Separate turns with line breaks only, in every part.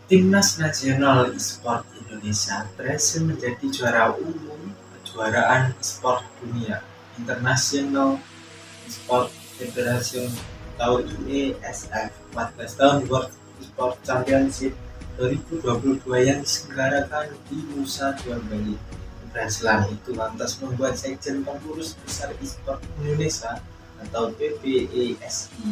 Timnas Nasional E-sport Indonesia berhasil menjadi juara umum kejuaraan e-sport dunia International E-sport Federation atau IESF 14 tahun World E-sport Championship 2022 yang diselenggarakan di Nusa Dua Bali. Keberhasilan itu lantas membuat Sekjen Pengurus Besar E-sport Indonesia atau PBESI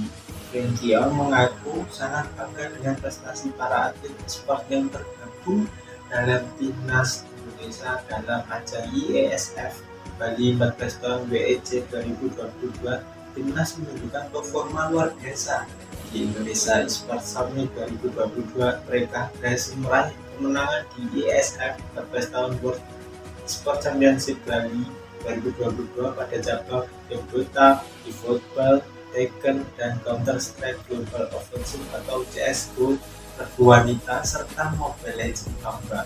Renkion mengaku sangat bangga dengan prestasi para atlet e-sport yang tergabung dalam Timnas Indonesia dalam ajang IESF Bali 14 tahun WEC 2022. Timnas menunjukkan performa luar biasa di Indonesia Esports Summit 2022. Mereka berhasil meraih kemenangan di IESF 14 tahun World Sport Championship Bali 2022 pada cabang Dota, eFootball, Tekken, dan Counter-Strike Global Offensive atau CSGO, regu wanita, serta Mobile Legends Mamba.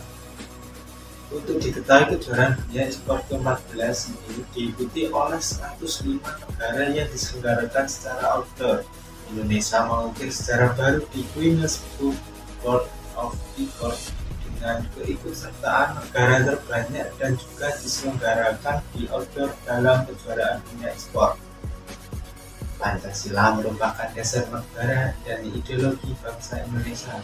Untuk diketahui, kejuaraan dunia e-sport ke-14 ini diikuti oleh 105 negara yang diselenggarakan secara outdoor. Indonesia mengukir sejarah baru di Guinness Book World of Records dengan keikutsertaan negara terbanyak dan juga diselenggarakan di outdoor dalam kejuaraan dunia e-sport. Pancasila merupakan dasar negara dan ideologi bangsa Indonesia.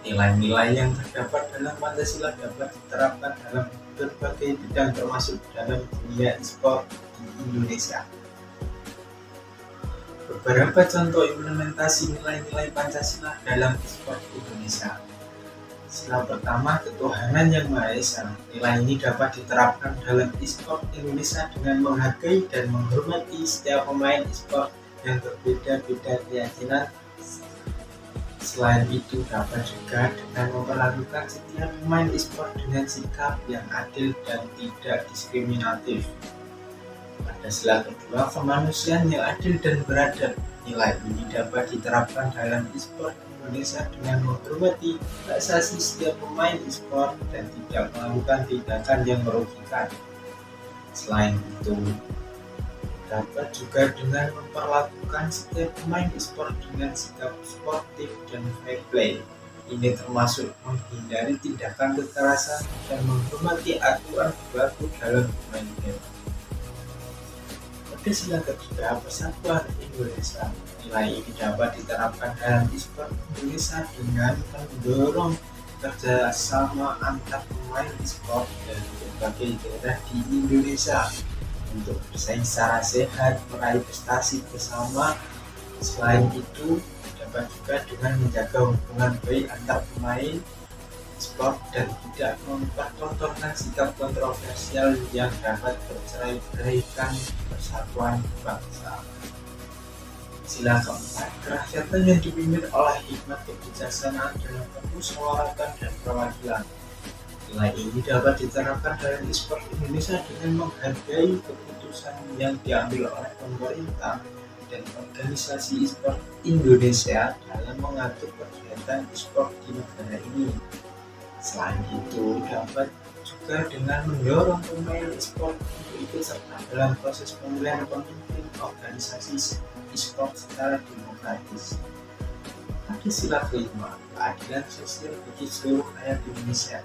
Nilai-nilai yang terdapat dalam Pancasila dapat diterapkan dalam berbagai bidang termasuk dalam dunia e-sport di Indonesia. Beberapa contoh implementasi nilai-nilai Pancasila dalam e-sport Indonesia. Sila pertama, ketuhanan yang Maha Esa. Nilai ini dapat diterapkan dalam e-sport Indonesia dengan menghargai dan menghormati setiap pemain e-sport yang berbeda-beda keyakinan. Selain itu, dapat juga dengan memperlakukan setiap pemain e-sport dengan sikap yang adil dan tidak diskriminatif. Pada sila kedua, kemanusiaan yang adil dan beradab. Nilai ini dapat diterapkan dalam e-sport Indonesia dengan menghormati hak asasi setiap pemain e-sport dan tidak melakukan tindakan yang merugikan. Selain itu, dapat juga dengan memperlakukan setiap pemain e-sport dengan sikap sportif dan fair play. Ini termasuk menghindari tindakan kekerasan dan menghormati aturan berlaku dalam bermain game. Pada sila ketiga, persatuan Indonesia. Nilai ini dapat diterapkan dalam e-sport Indonesia dengan mendorong kerjasama antar pemain e-sport dari berbagai daerah di Indonesia untuk bersaing secara sehat, meraih prestasi bersama. Selain itu, dapat juga dengan menjaga hubungan baik antar pemain e-sport dan tidak mempertontonkan sikap kontroversial yang dapat bercerai-beraikan persatuan bangsa. Sila keempat, kerakyatan yang dipimpin oleh hikmat kebijaksanaan dalam permusyawaratan dan perwakilan. Nilai ini dapat diterapkan dalam e-sport Indonesia dengan menghargai keputusan yang diambil oleh pemerintah dan organisasi e-sport Indonesia dalam mengatur kegiatan e-sport di negara ini. Selain itu, dapat juga dengan mendorong pemain e-sport untuk ikut serta dalam proses pemilihan pemimpin organisasi e-sport secara demokratis. Pada sila kelima, keadilan sosial bagi seluruh rakyat Indonesia,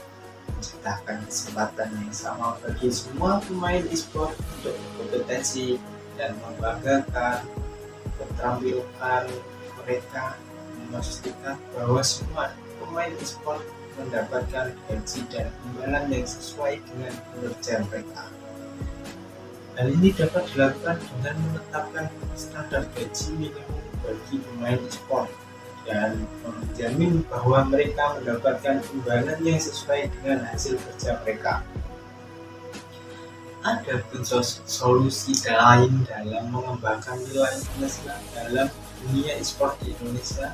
menciptakan kesempatan yang sama bagi semua pemain e-sport untuk berkompetensi dan membanggakan keterampilan mereka, memastikan bahwa semua pemain e-sport mendapatkan gaji dan imbalan yang sesuai dengan kinerja mereka. Hal ini dapat dilakukan dengan menetapkan standar gaji minimum bagi pemain e-sport dan menjamin bahwa mereka mendapatkan imbalan yang sesuai dengan hasil kerja mereka. Ada pun solusi lain dalam mengembangkan nilai Pancasila dalam dunia e-sport di Indonesia.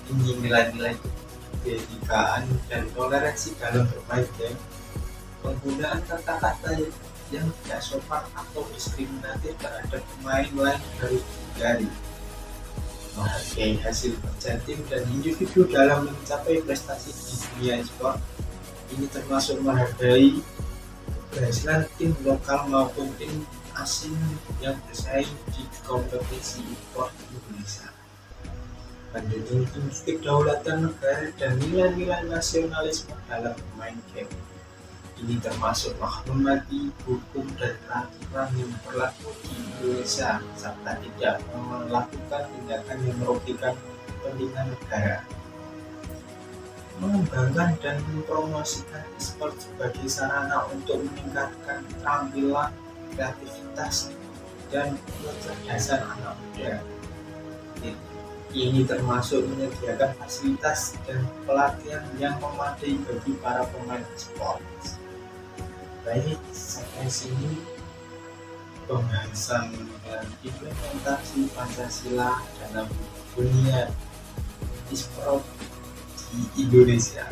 Tinggi nilai-nilai kebinekaan dan toleransi dalam bermain game. Penggunaan kata-kata yang tidak sopan atau diskriminatif terhadap pemain lain harus dihindari. Menghargai hasil kerja tim dan individu dalam mencapai prestasi di dunia e-sport. Ini termasuk menghargai keberhasilan tim lokal maupun tim asing yang bersaing di kompetisi e-sport Indonesia. menjunjung tinggi kedaulatan negara dan nilai-nilai nasionalisme dalam bermain game. Ini termasuk menghormati hukum dan peraturan yang berlaku di Indonesia serta tidak melakukan tindakan yang merugikan kepentingan negara. Mengembangkan dan mempromosikan e-sport sebagai sarana untuk meningkatkan keterampilan, kreativitas, dan kecerdasan anak muda. Ini termasuk menyediakan fasilitas dan pelatihan yang memadai bagi para pemain e-sport. Baik, sampai sini pembahasan dan implementasi Pancasila dalam dunia e-sport di Indonesia.